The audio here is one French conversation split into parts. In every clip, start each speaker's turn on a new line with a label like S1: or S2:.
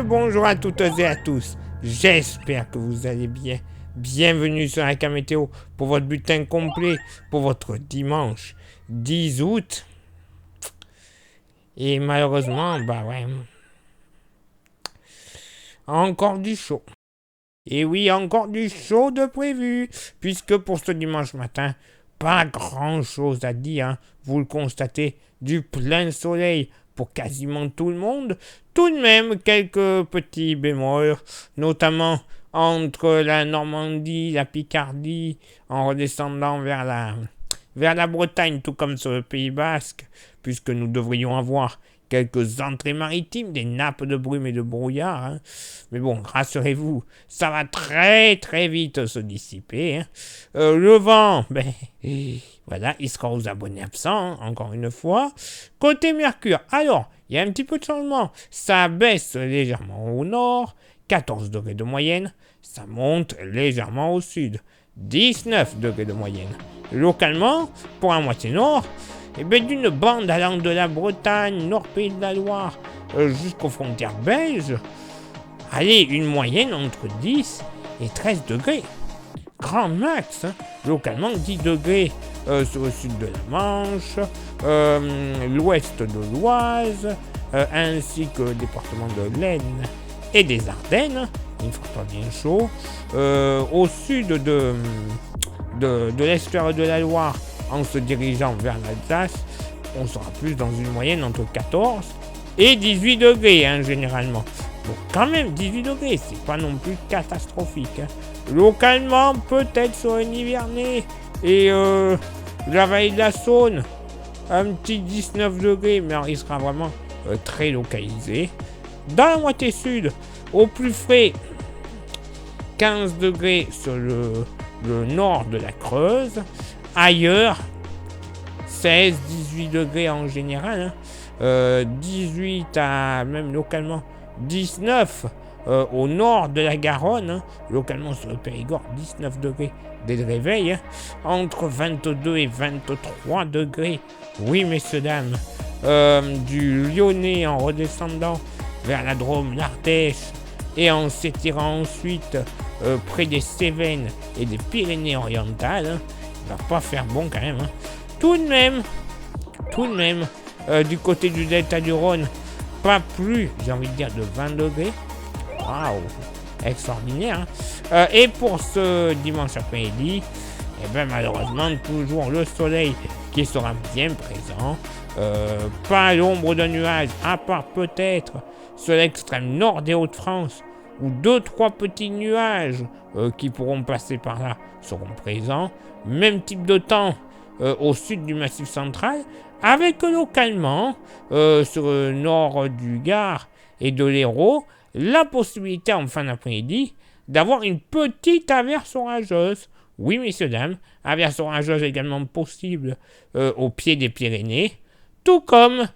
S1: bonjour à toutes et à tous. J'espère que vous allez bien. Bienvenue sur la Météo pour votre bulletin complet pour votre dimanche 10 août. Et malheureusement, encore du chaud. Et oui, encore du chaud de prévu, puisque pour ce dimanche matin, pas grand chose à dire, hein. Vous le constatez, du plein soleil pour quasiment tout le monde. Tout de même, quelques petits bémols, notamment entre la Normandie, la Picardie, en redescendant vers la Bretagne, tout comme sur le Pays Basque, puisque nous devrions avoir quelques entrées maritimes, des nappes de brume et de brouillard. Hein. Mais bon, rassurez-vous, ça va très très vite se dissiper. Hein. Le vent, voilà, il sera aux abonnés absents, hein, encore une fois. Côté Mercure, alors, il y a un petit peu de changement. Ça baisse légèrement au nord, 14 degrés de moyenne. Ça monte légèrement au sud, 19 degrés de moyenne. Localement, pour la moitié nord, d'une bande allant de la Bretagne, Nord-Pays de la Loire, jusqu'aux frontières belges, allez, une moyenne entre 10 et 13 degrés. Grand max, hein. Localement 10 degrés sur le sud de la Manche, l'ouest de l'Oise, ainsi que le département de l'Aisne et des Ardennes. Il ne fera pas bien chaud. Au sud de l'estuaire de la Loire, en se dirigeant vers l'Alsace, on sera plus dans une moyenne entre 14 et 18 degrés, hein, généralement. Donc quand même, 18 degrés, c'est pas non plus catastrophique. Hein. Localement, peut-être sur un Nivernais et la vallée de la Saône, un petit 19 degrés, mais il sera vraiment très localisé. Dans la moitié sud, au plus frais, 15 degrés sur le nord de la Creuse. Ailleurs, 16-18 degrés en général, hein. 18 à même localement 19 au nord de la Garonne, hein. Localement sur le Périgord, 19 degrés dès le réveil, hein. Entre 22 et 23 degrés, oui messieurs dames, du Lyonnais en redescendant vers la Drôme, l'Ardèche et en s'étirant ensuite près des Cévennes et des Pyrénées-Orientales, hein. Il va pas faire bon quand même. Hein. Tout de même, du côté du delta du Rhône, pas plus, j'ai envie de dire, de 20 degrés. Waouh, extraordinaire. Hein. Et pour ce dimanche après-midi, malheureusement, toujours le soleil qui sera bien présent. Pas l'ombre de nuages, à part peut-être sur l'extrême nord des Hauts-de-France, où 2-3 petits nuages qui pourront passer par là seront présents. Même type de temps au sud du Massif central, avec localement, sur le nord du Gard et de l'Hérault, la possibilité en fin d'après-midi d'avoir une petite averse orageuse. Oui, messieurs, dames, averse orageuse également possible au pied des Pyrénées, tout comme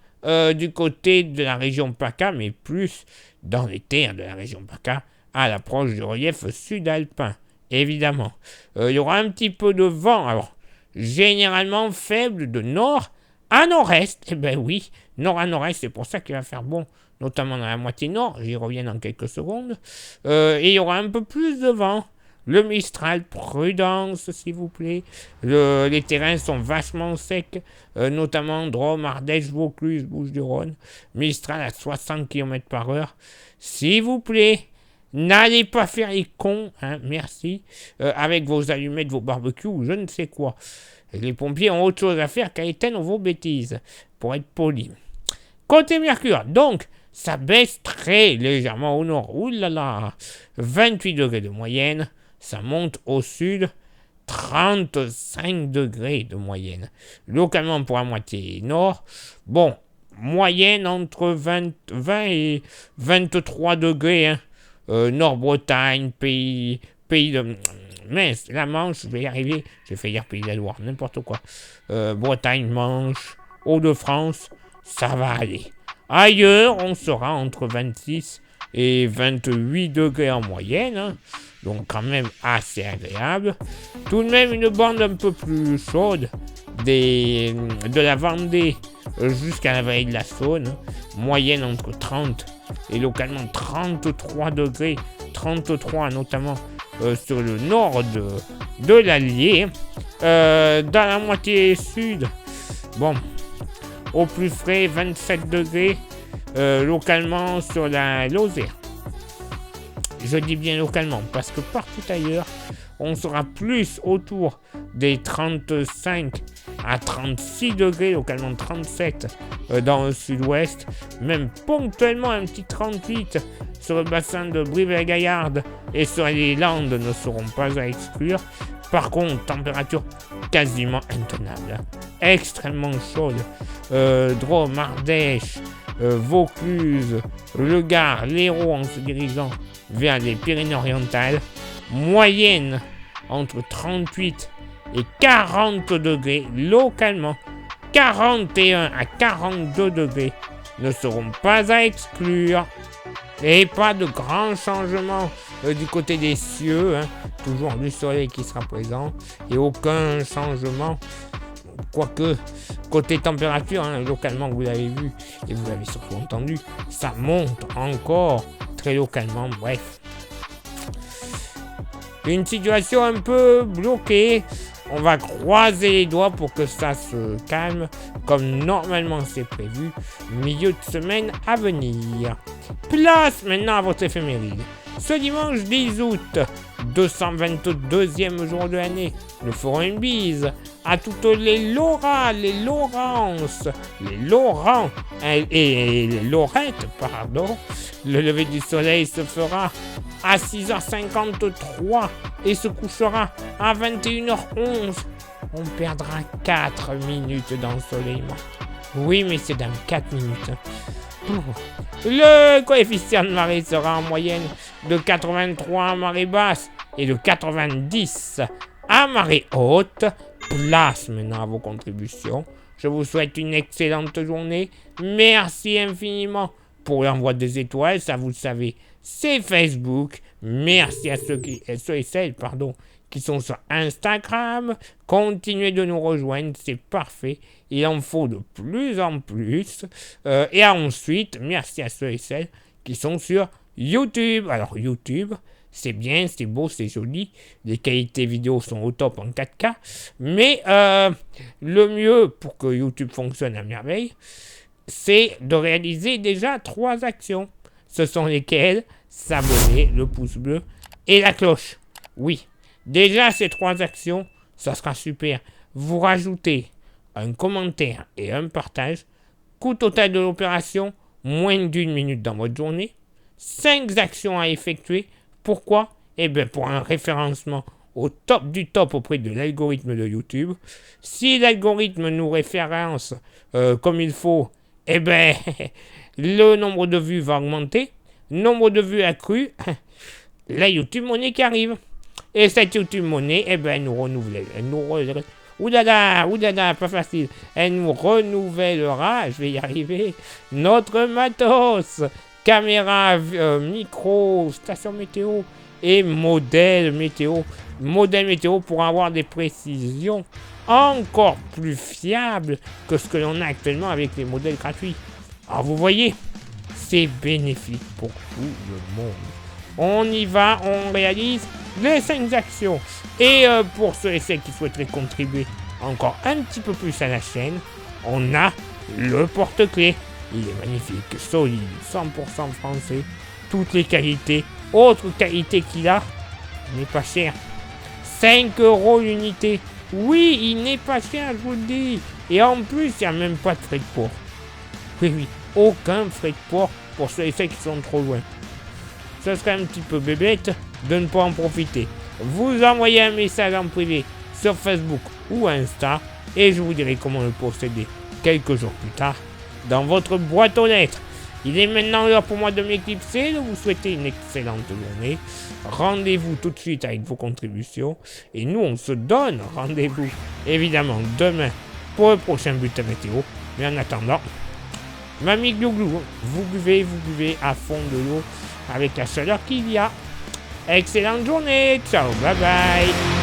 S1: du côté de la région PACA, mais plus dans les terres de la région PACA, à l'approche du relief sud-alpin, évidemment. Il y aura un petit peu de vent, alors généralement faible de nord à nord-est. Oui, nord à nord-est, c'est pour ça qu'il va faire bon, notamment dans la moitié nord, j'y reviens dans quelques secondes. Et il y aura un peu plus de vent. Le Mistral, prudence s'il vous plaît. Les terrains sont vachement secs, notamment Drôme, Ardèche, Vaucluse, Bouches-du-Rhône. Mistral à 60 km/h. S'il vous plaît, n'allez pas faire les cons, hein, merci, avec vos allumettes, vos barbecues ou je ne sais quoi. Les pompiers ont autre chose à faire qu'à éteindre vos bêtises, pour être poli. Côté Mercure, donc, ça baisse très légèrement au nord. Ouh là là, 28 degrés de moyenne. Ça monte au sud, 35 degrés de moyenne. Localement pour la moitié nord, bon, moyenne entre 20 et 23 degrés. Hein. Nord-Bretagne, pays de... Mince, la Manche, je vais y arriver. J'ai fait hier Pays de la Loire, n'importe quoi. Bretagne, Manche, Hauts-de-France, ça va aller. Ailleurs, on sera entre 26 et 28 degrés en moyenne. Hein. Donc quand même assez agréable. Tout de même une bande un peu plus chaude de la Vendée jusqu'à la vallée de la Saône. Moyenne entre 30 et localement 33 degrés, 33 notamment sur le nord de l'Allier. Dans la moitié sud, bon, au plus frais, 27 degrés, localement sur la Lozère. Je dis bien localement, parce que partout ailleurs, on sera plus autour des 35 à 36 degrés, localement 37 dans le sud-ouest, même ponctuellement un petit 38 sur le bassin de Brive-la-Gaillarde et sur les Landes ne seront pas à exclure. Par contre, température quasiment intenable, extrêmement chaude. Drôme, Ardèche, Vaucluse, Le Gard, l'Hérault en se dirigeant vers les Pyrénées-Orientales, moyenne entre 38 et 40 degrés, localement 41 à 42 degrés ne seront pas à exclure. Et pas de grands changements du côté des cieux, toujours du soleil qui sera présent et aucun changement, quoique côté température, localement vous l'avez vu et vous l'avez surtout entendu, ça monte encore très localement, bref. Une situation un peu bloquée, on va croiser les doigts pour que ça se calme, comme normalement c'est prévu, milieu de semaine à venir. Place maintenant à votre éphéméride. Ce dimanche 10 août, 222e jour de l'année, nous ferons une bise à toutes les Laura, les Laurences, les Laurents et les Laurettes, pardon. Le lever du soleil se fera à 6h53 et se couchera à 21h11. On perdra 4 minutes d'ensoleillement. Oui, mais c'est dans 4 minutes. Le coefficient de marée sera en moyenne de 83 à marée basse et de 90 à marée haute. Place maintenant à vos contributions. Je vous souhaite une excellente journée. Merci infiniment pour l'envoi des étoiles, ça vous le savez, c'est Facebook. Merci à ceux et celles qui sont sur Instagram. Continuez de nous rejoindre, c'est parfait. Il en faut de plus en plus. Et ensuite, merci à ceux et celles qui sont sur YouTube. Alors YouTube, c'est bien, c'est beau, c'est joli. Les qualités vidéo sont au top en 4K. Mais le mieux pour que YouTube fonctionne à merveille, c'est de réaliser déjà 3 actions. Ce sont lesquelles? S'abonner, le pouce bleu et la cloche. Oui, déjà ces 3 actions, ça sera super. Vous rajoutez un commentaire et un partage. Coût total de l'opération, moins d'1 minute dans votre journée. 5 actions à effectuer. Pourquoi? Eh bien pour un référencement au top du top auprès de l'algorithme de YouTube. Si l'algorithme nous référence comme il faut, eh bien le nombre de vues va augmenter. Nombre de vues accru, la YouTube Money qui arrive. Et cette YouTube Money, eh ben, nous oulala, pas facile. Elle nous renouvellera, je vais y arriver, notre matos. Caméra, micro, station météo et modèle météo. Modèle météo pour avoir des précisions encore plus fiables que ce que l'on a actuellement avec les modèles gratuits. Alors vous voyez, c'est bénéfique pour tout le monde. On y va, on réalise les 5 actions. Et pour ceux et celles qui souhaiteraient contribuer encore un petit peu plus à la chaîne, on a le porte-clés. Il est magnifique, solide, 100% français, toutes les qualités. Autre qualité qu'il a, il n'est pas cher. 5 € l'unité. Oui, il n'est pas cher, je vous le dis. Et en plus, il n'y a même pas de frais de port. Oui, aucun frais de port pour ceux et celles qui sont trop loin. Ce serait un petit peu bébête de ne pas en profiter. Vous envoyez un message en privé sur Facebook ou Insta et je vous dirai comment le posséder quelques jours plus tard dans votre boîte aux lettres. Il est maintenant l'heure pour moi de m'éclipser, de vous souhaiter une excellente journée. Rendez-vous tout de suite avec vos contributions. Et nous, on se donne rendez-vous, évidemment, demain pour le prochain bulletin météo. Mais en attendant, mamie Glouglou, vous buvez à fond de l'eau avec la chaleur qu'il y a. Excellente journée, ciao, bye bye.